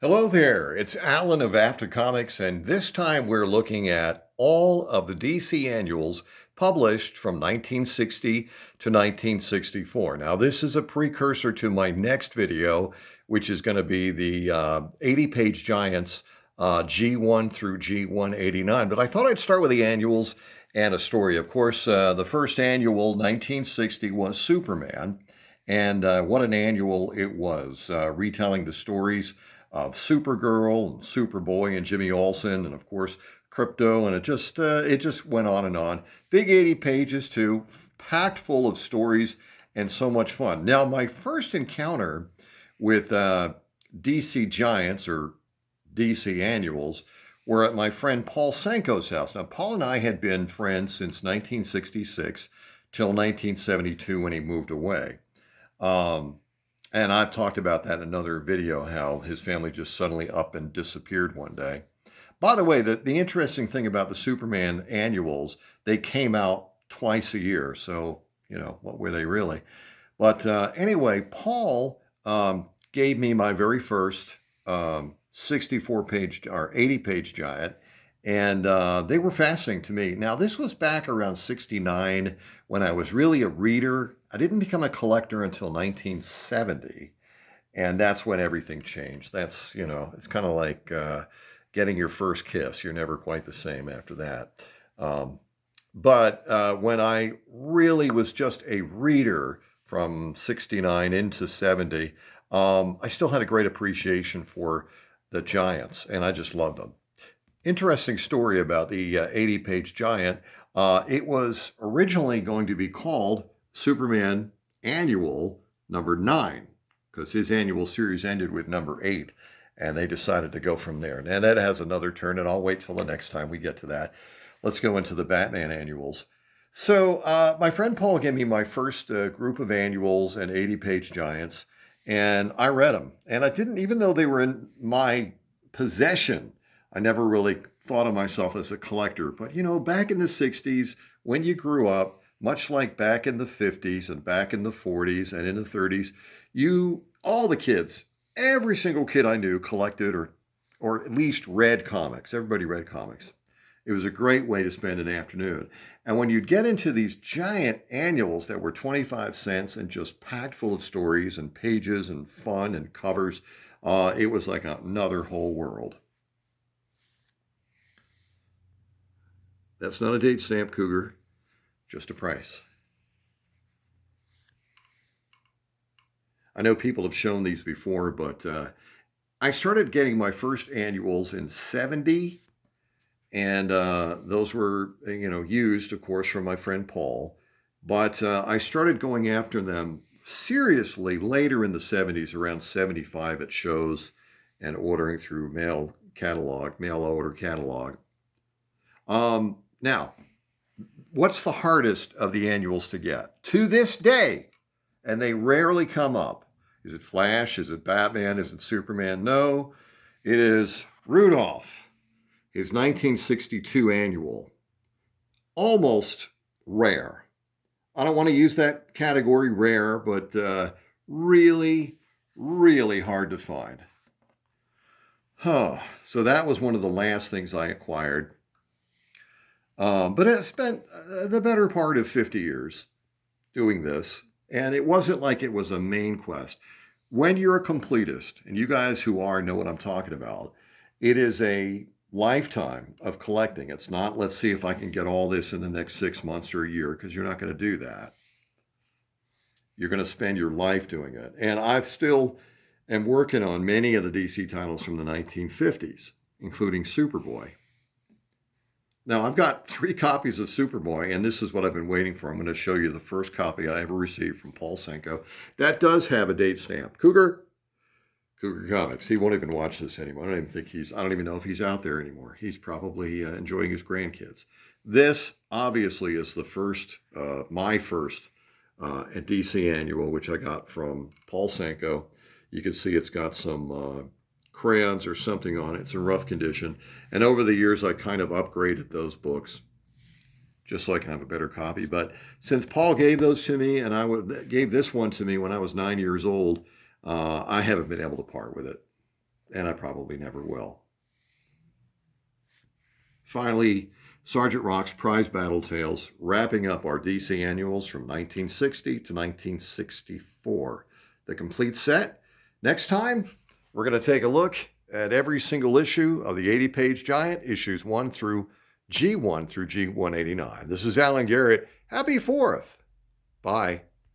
Hello there, it's Alan of AFTA Comics, and this time we're looking at all of the DC annuals published from 1960 to 1964. Now, this is a precursor to my next video, which is going to be the 80-page Giants G1 through G189. But I thought I'd start with the annuals and a story. Of course, the first annual, 1960, was Superman, and what an annual it was, retelling the stories of Supergirl and Superboy and Jimmy Olsen and of course Crypto, and it just went on and on. Big 80 pages too, packed full of stories and so much fun. Now, my first encounter with DC Giants or DC Annuals were at my friend Paul Sanko's house. Now, Paul and I had been friends since 1966 till 1972 when he moved away. And I've talked about that in another video, how his family just suddenly up and disappeared one day. By the way, the interesting thing about the Superman annuals, they came out twice a year. So, what were they really? But anyway, Paul gave me my very first 64-page or 80-page Giant, and they were fascinating to me. Now, this was back around 69 when I was really a reader. I didn't become a collector until 1970, and that's when everything changed. That's, it's kind of like getting your first kiss. You're never quite the same after that. But when I really was just a reader from 69 into 70, I still had a great appreciation for the Giants, and I just loved them. Interesting story about the 80-page Giant. It was originally going to be called Superman Annual number 9, because his annual series ended with number 8, and they decided to go from there. And that has another turn, and I'll wait till the next time we get to that. Let's go into the Batman annuals. So my friend Paul gave me my first group of annuals and 80-page Giants, and I read them. And I didn't, even though they were in my possession, I never really thought of myself as a collector. But, back in the 60s, when you grew up, much like back in the 50s and back in the 40s and in the 30s, all the kids, every single kid I knew collected or at least read comics. Everybody read comics. It was a great way to spend an afternoon. And when you'd get into these giant annuals that were 25 cents and just packed full of stories and pages and fun and covers, it was like another whole world. That's not a date stamp, Cougar. Just a price. I know people have shown these before, but I started getting my first annuals in 70, and those were, used, of course, from my friend Paul. But I started going after them seriously later in the 70s, around 75 at shows and ordering through mail order catalog. Now, what's the hardest of the annuals to get? To this day, and they rarely come up. Is it Flash? Is it Batman? Is it Superman? No, it is Rudolph, his 1962 annual. Almost rare. I don't want to use that category rare, but really, really hard to find. So that was one of the last things I acquired. But I spent the better part of 50 years doing this, and it wasn't like it was a main quest. When you're a completist, and you guys who are know what I'm talking about, it is a lifetime of collecting. It's not, let's see if I can get all this in the next 6 months or a year, because you're not going to do that. You're going to spend your life doing it. And I've still am working on many of the DC titles from the 1950s, including Superboy. Now, I've got 3 copies of Superboy, and this is what I've been waiting for. I'm going to show you the first copy I ever received from Paul Sanko. That does have a date stamp. Cougar Comics. He won't even watch this anymore. I don't even know if he's out there anymore. He's probably enjoying his grandkids. This obviously is the first, my first at DC Annual, which I got from Paul Sanko. You can see it's got some crayons or something on it. It's in rough condition. And over the years, I kind of upgraded those books just so I can have a better copy. But since Paul gave those to me, and gave this one to me when I was 9 years old, I haven't been able to part with it. and I probably never will. Finally, Sergeant Rock's Prize Battle Tales, wrapping up our DC annuals from 1960 to 1964. The complete set. Next time, we're going to take a look at every single issue of the 80-page giant, issues 1 through G1 through G189. This is Alan Garrett. Happy 4th. Bye.